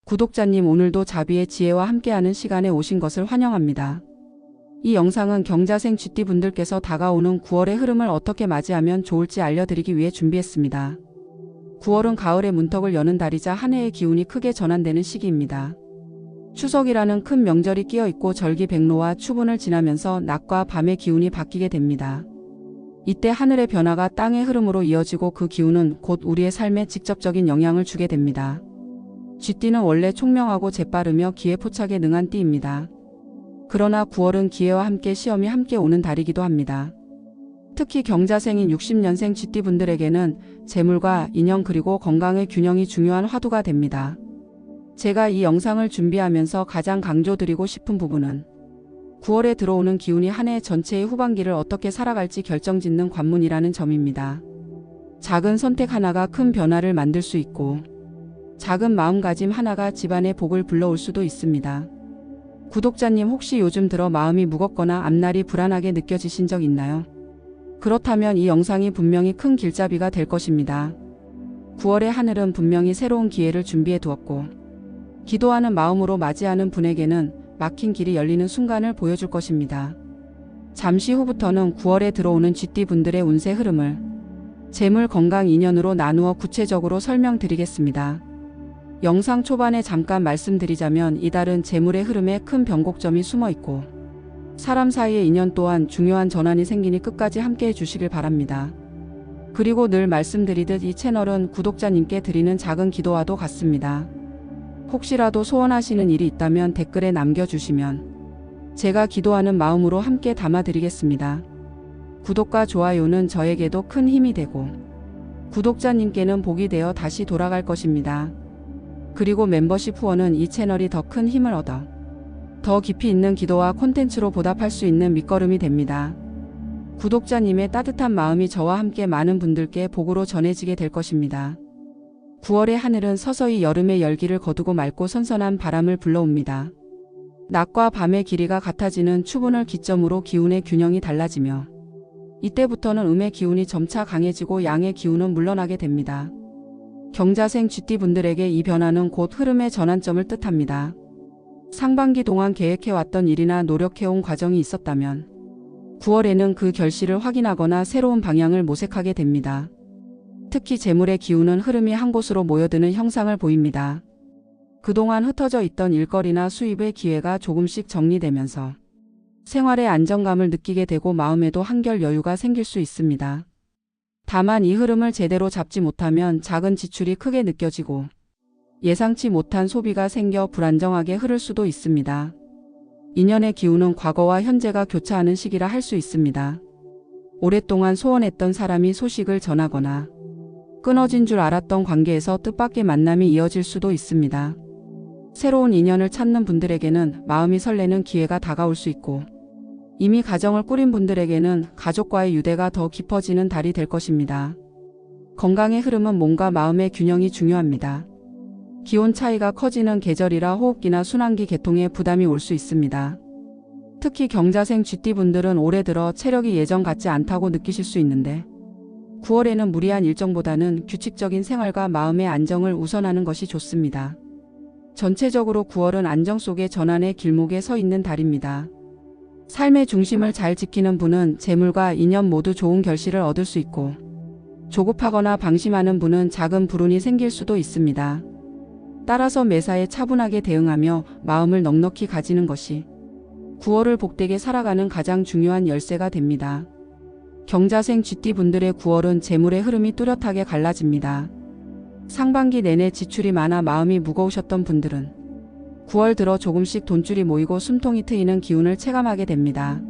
구독자님, 오늘도 자비의 지혜와 함께하는 시간에 오신 것을 환영합니다. 이 영상은 경자생 쥐띠분들께서 다가오는 9월의 흐름을 어떻게 맞이하면 좋을지 알려드리기 위해 준비했습니다. 9월은 가을의 문턱을 여는 달이자 한 해의 기운이 크게 전환되는 시기입니다. 추석이라는 큰 명절이 끼어있고 절기백로와 추분을 지나면서 낮과 밤의 기운이 바뀌게 됩니다. 이때 하늘의 변화가 땅의 흐름으로 이어지고 그 기운은 곧 우리의 삶에 직접적인 영향을 주게 됩니다. 쥐띠는 원래 총명하고 재빠르며 기회포착에 능한 띠입니다. 그러나 9월은 기회와 함께 시험이 함께 오는 달이기도 합니다. 특히 경자생인 60년생 쥐띠분들에게는 재물과 인연 그리고 건강의 균형이 중요한 화두가 됩니다. 제가 이 영상을 준비하면서 가장 강조드리고 싶은 부분은 9월에 들어오는 기운이 한 해 전체의 후반기를 어떻게 살아갈지 결정짓는 관문이라는 점입니다. 작은 선택 하나가 큰 변화를 만들 수 있고 작은 마음가짐 하나가 집안의 복을 불러올 수도 있습니다. 구독자님, 혹시 요즘 들어 마음이 무겁거나 앞날이 불안하게 느껴지신 적 있나요? 그렇다면 이 영상이 분명히 큰 길잡이가 될 것입니다. 9월의 하늘은 분명히 새로운 기회를 준비해 두었고 기도하는 마음으로 맞이하는 분에게는 막힌 길이 열리는 순간을 보여줄 것입니다. 잠시 후부터는 9월에 들어오는 쥐띠분들의 운세 흐름을 재물, 건강, 인연으로 나누어 구체적으로 설명드리겠습니다. 영상 초반에 잠깐 말씀드리자면 이달은 재물의 흐름에 큰 변곡점이 숨어 있고 사람 사이의 인연 또한 중요한 전환이 생기니 끝까지 함께 해주시길 바랍니다. 그리고 늘 말씀드리듯 이 채널은 구독자님께 드리는 작은 기도와도 같습니다. 혹시라도 소원하시는 일이 있다면 댓글에 남겨주시면 제가 기도하는 마음으로 함께 담아드리겠습니다. 구독과 좋아요는 저에게도 큰 힘이 되고 구독자님께는 복이 되어 다시 돌아갈 것입니다. 그리고 멤버십 후원은 이 채널이 더 큰 힘을 얻어 더 깊이 있는 기도와 콘텐츠로 보답할 수 있는 밑거름이 됩니다. 구독자님의 따뜻한 마음이 저와 함께 많은 분들께 복으로 전해지게 될 것입니다. 9월의 하늘은 서서히 여름의 열기를 거두고 맑고 선선한 바람을 불러옵니다. 낮과 밤의 길이가 같아지는 추분을 기점으로 기운의 균형이 달라지며 이때부터는 음의 기운이 점차 강해지고 양의 기운은 물러나게 됩니다. 경자생 쥐띠분들에게 이 변화는 곧 흐름의 전환점을 뜻합니다. 상반기 동안 계획해왔던 일이나 노력해온 과정이 있었다면 9월에는 그 결실을 확인하거나 새로운 방향을 모색하게 됩니다. 특히 재물의 기운은 흐름이 한 곳으로 모여드는 형상을 보입니다. 그동안 흩어져 있던 일거리나 수입의 기회가 조금씩 정리되면서 생활의 안정감을 느끼게 되고 마음에도 한결 여유가 생길 수 있습니다. 다만 이 흐름을 제대로 잡지 못하면 작은 지출이 크게 느껴지고 예상치 못한 소비가 생겨 불안정하게 흐를 수도 있습니다. 인연의 기운은 과거와 현재가 교차하는 시기라 할 수 있습니다. 오랫동안 소원했던 사람이 소식을 전하거나 끊어진 줄 알았던 관계에서 뜻밖의 만남이 이어질 수도 있습니다. 새로운 인연을 찾는 분들에게는 마음이 설레는 기회가 다가올 수 있고 이미 가정을 꾸린 분들에게는 가족과의 유대가 더 깊어지는 달이 될 것입니다. 건강의 흐름은 몸과 마음의 균형이 중요합니다. 기온 차이가 커지는 계절이라 호흡기나 순환기 계통에 부담이 올 수 있습니다. 특히 경자생 쥐띠분들은 올해 들어 체력이 예전 같지 않다고 느끼실 수 있는데 9월에는 무리한 일정보다는 규칙적인 생활과 마음의 안정을 우선하는 것이 좋습니다. 전체적으로 9월은 안정 속의 전환의 길목에 서 있는 달입니다. 삶의 중심을 잘 지키는 분은 재물과 인연 모두 좋은 결실을 얻을 수 있고 조급하거나 방심하는 분은 작은 불운이 생길 수도 있습니다. 따라서 매사에 차분하게 대응하며 마음을 넉넉히 가지는 것이 9월을 복되게 살아가는 가장 중요한 열쇠가 됩니다. 경자생 쥐띠분들의 9월은 재물의 흐름이 뚜렷하게 갈라집니다. 상반기 내내 지출이 많아 마음이 무거우셨던 분들은 9월 들어 조금씩 돈줄이 모이고 숨통이 트이는 기운을 체감하게 됩니다.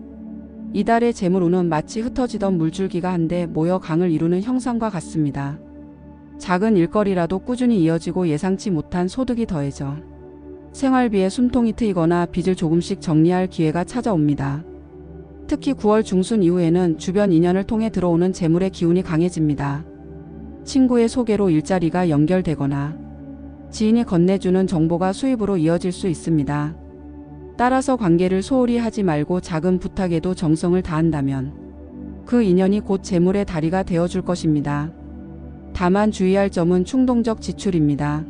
이달의 재물운은 마치 흩어지던 물줄기가 한데 모여 강을 이루는 형상과 같습니다. 작은 일거리라도 꾸준히 이어지고 예상치 못한 소득이 더해져 생활비에 숨통이 트이거나 빚을 조금씩 정리할 기회가 찾아옵니다. 특히 9월 중순 이후에는 주변 인연을 통해 들어오는 재물의 기운이 강해집니다. 친구의 소개로 일자리가 연결되거나 지인이 건네주는 정보가 수입으로 이어질 수 있습니다. 따라서 관계를 소홀히 하지 말고 작은 부탁에도 정성을 다한다면 그 인연이 곧 재물의 다리가 되어줄 것입니다. 다만 주의할 점은 충동적 지출입니다.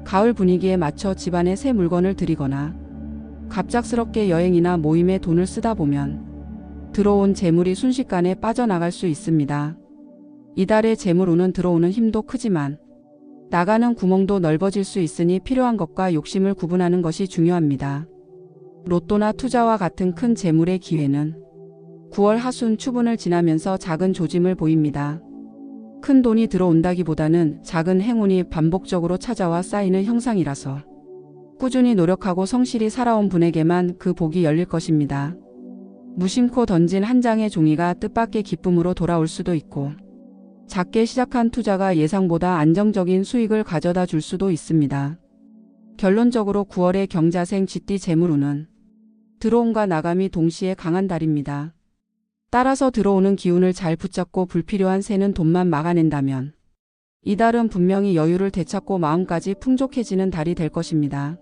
가을 분위기에 맞춰 집안에 새 물건을 들이거나 갑작스럽게 여행이나 모임에 돈을 쓰다 보면 들어온 재물이 순식간에 빠져나갈 수 있습니다. 이달의 재물운은 들어오는 힘도 크지만 나가는 구멍도 넓어질 수 있으니 필요한 것과 욕심을 구분하는 것이 중요합니다. 로또나 투자와 같은 큰 재물의 기회는 9월 하순 추분을 지나면서 작은 조짐을 보입니다. 큰 돈이 들어온다기보다는 작은 행운이 반복적으로 찾아와 쌓이는 형상이라서 꾸준히 노력하고 성실히 살아온 분에게만 그 복이 열릴 것입니다. 무심코 던진 한 장의 종이가 뜻밖의 기쁨으로 돌아올 수도 있고 작게 시작한 투자가 예상보다 안정적인 수익을 가져다 줄 수도 있습니다. 결론적으로 9월의 경자생 쥐띠 재물운은 들어옴과 나감이 동시에 강한 달입니다. 따라서 들어오는 기운을 잘 붙잡고 불필요한 새는 돈만 막아낸다면 이달은 분명히 여유를 되찾고 마음까지 풍족해지는 달이 될 것입니다.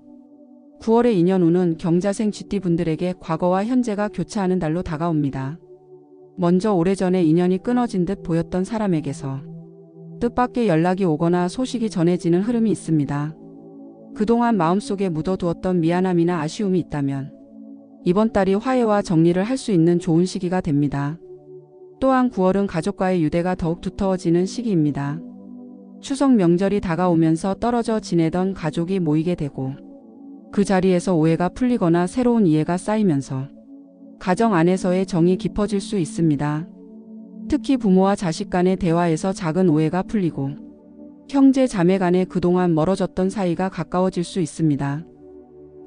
9월의 인연운은 경자생 쥐띠 분들에게 과거와 현재가 교차하는 달로 다가옵니다. 먼저 오래전에 인연이 끊어진 듯 보였던 사람에게서 뜻밖의 연락이 오거나 소식이 전해지는 흐름이 있습니다. 그동안 마음속에 묻어두었던 미안함이나 아쉬움이 있다면 이번 달이 화해와 정리를 할 수 있는 좋은 시기가 됩니다. 또한 9월은 가족과의 유대가 더욱 두터워지는 시기입니다. 추석 명절이 다가오면서 떨어져 지내던 가족이 모이게 되고 그 자리에서 오해가 풀리거나 새로운 이해가 쌓이면서 가정 안에서의 정이 깊어질 수 있습니다. 특히 부모와 자식 간의 대화에서 작은 오해가 풀리고 형제 자매 간에 그동안 멀어졌던 사이가 가까워질 수 있습니다.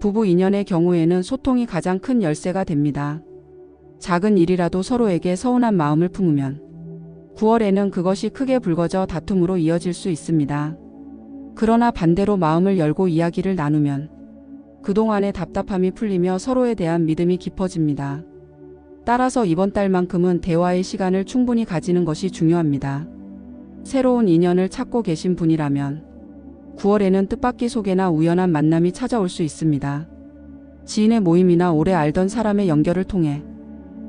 부부 인연의 경우에는 소통이 가장 큰 열쇠가 됩니다. 작은 일이라도 서로에게 서운한 마음을 품으면 9월에는 그것이 크게 불거져 다툼으로 이어질 수 있습니다. 그러나 반대로 마음을 열고 이야기를 나누면 그동안의 답답함이 풀리며 서로에 대한 믿음이 깊어집니다. 따라서 이번 달만큼은 대화의 시간을 충분히 가지는 것이 중요합니다. 새로운 인연을 찾고 계신 분이라면 9월에는 뜻밖의 소개나 우연한 만남이 찾아올 수 있습니다. 지인의 모임이나 오래 알던 사람의 연결을 통해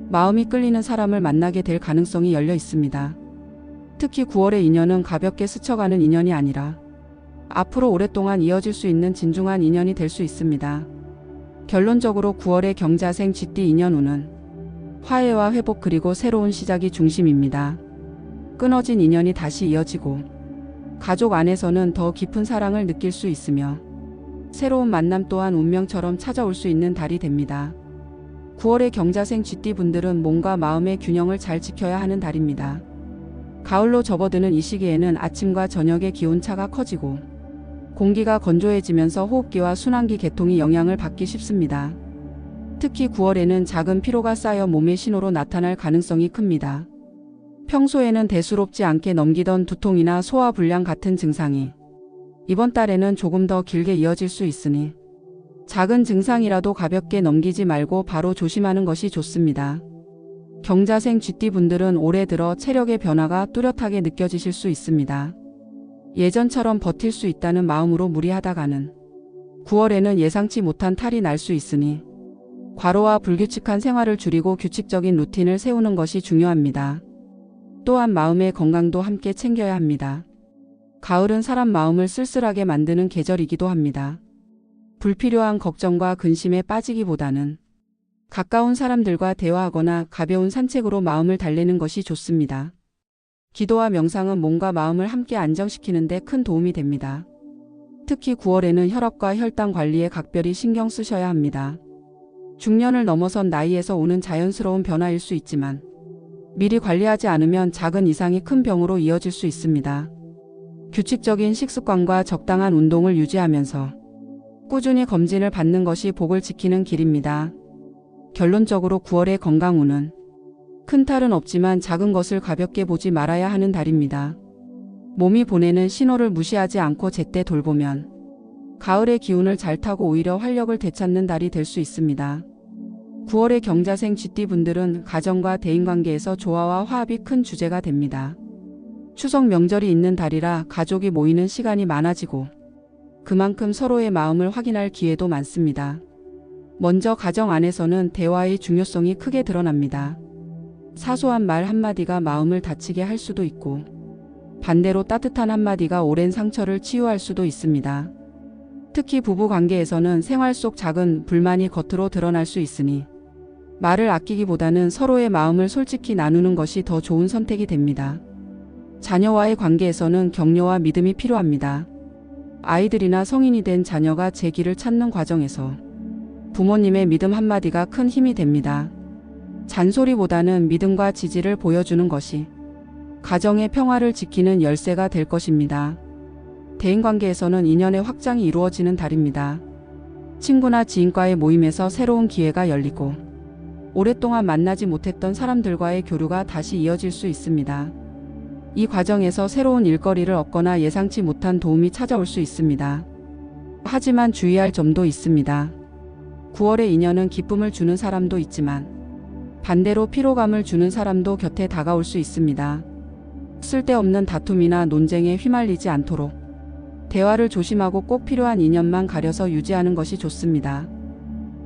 마음이 끌리는 사람을 만나게 될 가능성이 열려 있습니다. 특히 9월의 인연은 가볍게 스쳐가는 인연이 아니라 앞으로 오랫동안 이어질 수 있는 진중한 인연이 될 수 있습니다. 결론적으로 9월의 경자생 쥐띠 인연운은 화해와 회복 그리고 새로운 시작이 중심입니다. 끊어진 인연이 다시 이어지고 가족 안에서는 더 깊은 사랑을 느낄 수 있으며 새로운 만남 또한 운명처럼 찾아올 수 있는 달이 됩니다. 9월의 경자생 쥐띠 분들은 몸과 마음의 균형을 잘 지켜야 하는 달입니다. 가을로 접어드는 이 시기에는 아침과 저녁의 기온차가 커지고 공기가 건조해지면서 호흡기와 순환기 계통이 영향을 받기 쉽습니다. 특히 9월에는 작은 피로가 쌓여 몸의 신호로 나타날 가능성이 큽니다. 평소에는 대수롭지 않게 넘기던 두통이나 소화불량 같은 증상이 이번 달에는 조금 더 길게 이어질 수 있으니 작은 증상이라도 가볍게 넘기지 말고 바로 조심하는 것이 좋습니다. 경자생 쥐띠 분들은 올해 들어 체력의 변화가 뚜렷하게 느껴지실 수 있습니다. 예전처럼 버틸 수 있다는 마음으로 무리하다가는 9월에는 예상치 못한 탈이 날 수 있으니 과로와 불규칙한 생활을 줄이고 규칙적인 루틴을 세우는 것이 중요합니다. 또한 마음의 건강도 함께 챙겨야 합니다. 가을은 사람 마음을 쓸쓸하게 만드는 계절이기도 합니다. 불필요한 걱정과 근심에 빠지기보다는 가까운 사람들과 대화하거나 가벼운 산책으로 마음을 달래는 것이 좋습니다. 기도와 명상은 몸과 마음을 함께 안정시키는 데 큰 도움이 됩니다. 특히 9월에는 혈압과 혈당 관리에 각별히 신경 쓰셔야 합니다. 중년을 넘어선 나이에서 오는 자연스러운 변화일 수 있지만 미리 관리하지 않으면 작은 이상이 큰 병으로 이어질 수 있습니다. 규칙적인 식습관과 적당한 운동을 유지하면서 꾸준히 검진을 받는 것이 복을 지키는 길입니다. 결론적으로 9월의 건강운은 큰 탈은 없지만 작은 것을 가볍게 보지 말아야 하는 달입니다. 몸이 보내는 신호를 무시하지 않고 제때 돌보면 가을의 기운을 잘 타고 오히려 활력을 되찾는 달이 될 수 있습니다. 9월의 경자생 쥐띠 분들은 가정과 대인관계에서 조화와 화합이 큰 주제가 됩니다. 추석 명절이 있는 달이라 가족이 모이는 시간이 많아지고 그만큼 서로의 마음을 확인할 기회도 많습니다. 먼저 가정 안에서는 대화의 중요성이 크게 드러납니다. 사소한 말 한마디가 마음을 다치게 할 수도 있고 반대로 따뜻한 한마디가 오랜 상처를 치유할 수도 있습니다. 특히 부부 관계에서는 생활 속 작은 불만이 겉으로 드러날 수 있으니 말을 아끼기보다는 서로의 마음을 솔직히 나누는 것이 더 좋은 선택이 됩니다. 자녀와의 관계에서는 격려와 믿음이 필요합니다. 아이들이나 성인이 된 자녀가 제 길을 찾는 과정에서 부모님의 믿음 한마디가 큰 힘이 됩니다. 잔소리보다는 믿음과 지지를 보여주는 것이 가정의 평화를 지키는 열쇠가 될 것입니다. 대인관계에서는 인연의 확장이 이루어지는 달입니다. 친구나 지인과의 모임에서 새로운 기회가 열리고 오랫동안 만나지 못했던 사람들과의 교류가 다시 이어질 수 있습니다. 이 과정에서 새로운 일거리를 얻거나 예상치 못한 도움이 찾아올 수 있습니다. 하지만 주의할 점도 있습니다. 9월의 인연은 기쁨을 주는 사람도 있지만 반대로 피로감을 주는 사람도 곁에 다가올 수 있습니다. 쓸데없는 다툼이나 논쟁에 휘말리지 않도록 대화를 조심하고 꼭 필요한 인연만 가려서 유지하는 것이 좋습니다.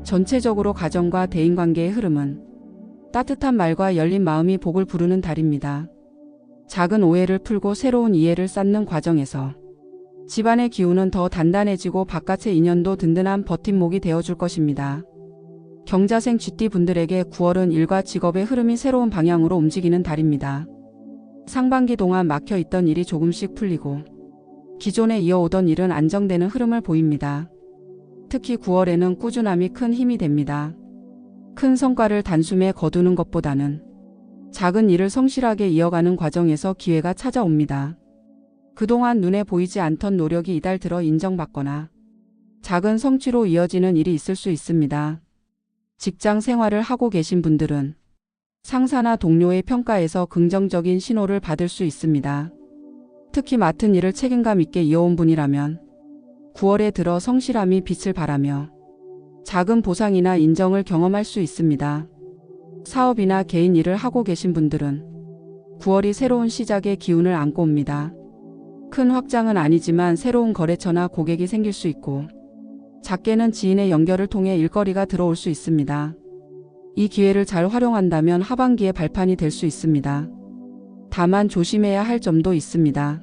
전체적으로 가정과 대인관계의 흐름은 따뜻한 말과 열린 마음이 복을 부르는 달입니다. 작은 오해를 풀고 새로운 이해를 쌓는 과정에서 집안의 기운은 더 단단해지고 바깥의 인연도 든든한 버팀목이 되어줄 것입니다. 경자생 쥐띠 분들에게 9월은 일과 직업의 흐름이 새로운 방향으로 움직이는 달입니다. 상반기 동안 막혀있던 일이 조금씩 풀리고 기존에 이어오던 일은 안정되는 흐름을 보입니다. 특히 9월에는 꾸준함이 큰 힘이 됩니다. 큰 성과를 단숨에 거두는 것보다는 작은 일을 성실하게 이어가는 과정에서 기회가 찾아옵니다. 그동안 눈에 보이지 않던 노력이 이달 들어 인정받거나 작은 성취로 이어지는 일이 있을 수 있습니다. 직장 생활을 하고 계신 분들은 상사나 동료의 평가에서 긍정적인 신호를 받을 수 있습니다. 특히 맡은 일을 책임감 있게 이어온 분이라면 9월에 들어 성실함이 빛을 발하며 작은 보상이나 인정을 경험할 수 있습니다. 사업이나 개인 일을 하고 계신 분들은 9월이 새로운 시작의 기운을 안고 옵니다. 큰 확장은 아니지만 새로운 거래처나 고객이 생길 수 있고 작게는 지인의 연결을 통해 일거리가 들어올 수 있습니다. 이 기회를 잘 활용한다면 하반기에 발판이 될 수 있습니다. 다만 조심해야 할 점도 있습니다.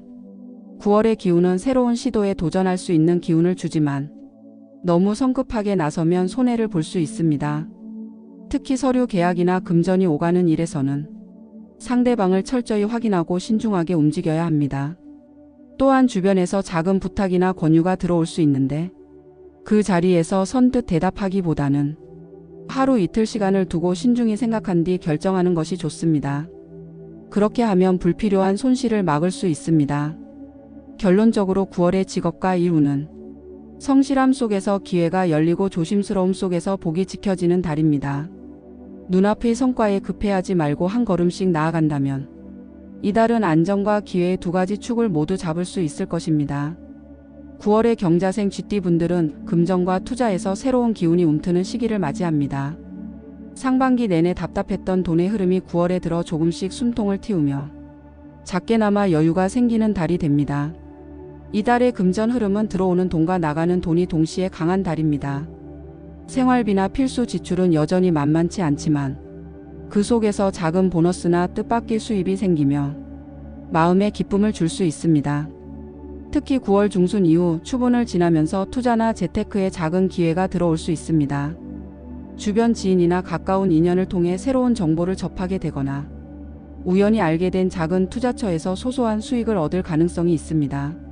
9월의 기운은 새로운 시도에 도전할 수 있는 기운을 주지만 너무 성급하게 나서면 손해를 볼 수 있습니다. 특히 서류 계약이나 금전이 오가는 일에서는 상대방을 철저히 확인하고 신중하게 움직여야 합니다. 또한 주변에서 작은 부탁이나 권유가 들어올 수 있는데 그 자리에서 선뜻 대답하기보다는 하루 이틀 시간을 두고 신중히 생각한 뒤 결정하는 것이 좋습니다. 그렇게 하면 불필요한 손실을 막을 수 있습니다. 결론적으로 9월의 직업과 일운은 성실함 속에서 기회가 열리고 조심스러움 속에서 복이 지켜지는 달입니다. 눈앞의 성과에 급해하지 말고 한 걸음씩 나아간다면 이달은 안정과 기회의 두 가지 축을 모두 잡을 수 있을 것입니다. 9월의 경자생 쥐띠 분들은 금전과 투자에서 새로운 기운이 움트는 시기를 맞이합니다. 상반기 내내 답답했던 돈의 흐름이 9월에 들어 조금씩 숨통을 틔우며 작게나마 여유가 생기는 달이 됩니다. 이달의 금전 흐름은 들어오는 돈과 나가는 돈이 동시에 강한 달입니다. 생활비나 필수 지출은 여전히 만만치 않지만 그 속에서 작은 보너스나 뜻밖의 수입이 생기며 마음에 기쁨을 줄 수 있습니다. 특히 9월 중순 이후 추분을 지나면서 투자나 재테크에 작은 기회가 들어올 수 있습니다. 주변 지인이나 가까운 인연을 통해 새로운 정보를 접하게 되거나 우연히 알게 된 작은 투자처에서 소소한 수익을 얻을 가능성이 있습니다.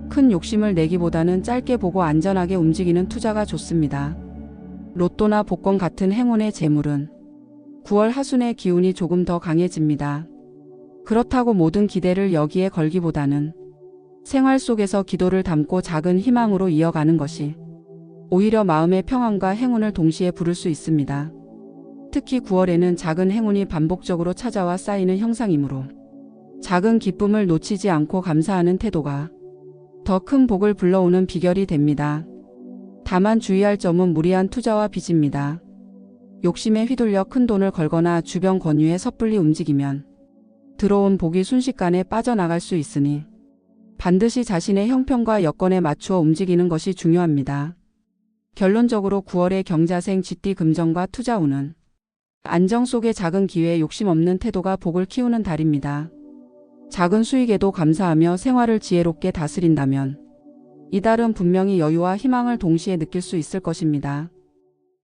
큰 욕심을 내기보다는 짧게 보고 안전하게 움직이는 투자가 좋습니다. 로또나 복권 같은 행운의 재물은 9월 하순의 기운이 조금 더 강해집니다. 그렇다고 모든 기대를 여기에 걸기보다는 생활 속에서 기도를 담고 작은 희망으로 이어가는 것이 오히려 마음의 평안과 행운을 동시에 부를 수 있습니다. 특히 9월에는 작은 행운이 반복적으로 찾아와 쌓이는 형상이므로 작은 기쁨을 놓치지 않고 감사하는 태도가 더 큰 복을 불러오는 비결이 됩니다. 다만 주의할 점은 무리한 투자와 빚입니다. 욕심에 휘둘려 큰 돈을 걸거나 주변 권유에 섣불리 움직이면 들어온 복이 순식간에 빠져나갈 수 있으니 반드시 자신의 형편과 여건에 맞추어 움직이는 것이 중요합니다. 결론적으로 9월의 경자생 쥐띠 금전과 투자운은 안정 속의 작은 기회에 욕심 없는 태도가 복을 키우는 달입니다. 작은 수익에도 감사하며 생활을 지혜롭게 다스린다면 이달은 분명히 여유와 희망을 동시에 느낄 수 있을 것입니다.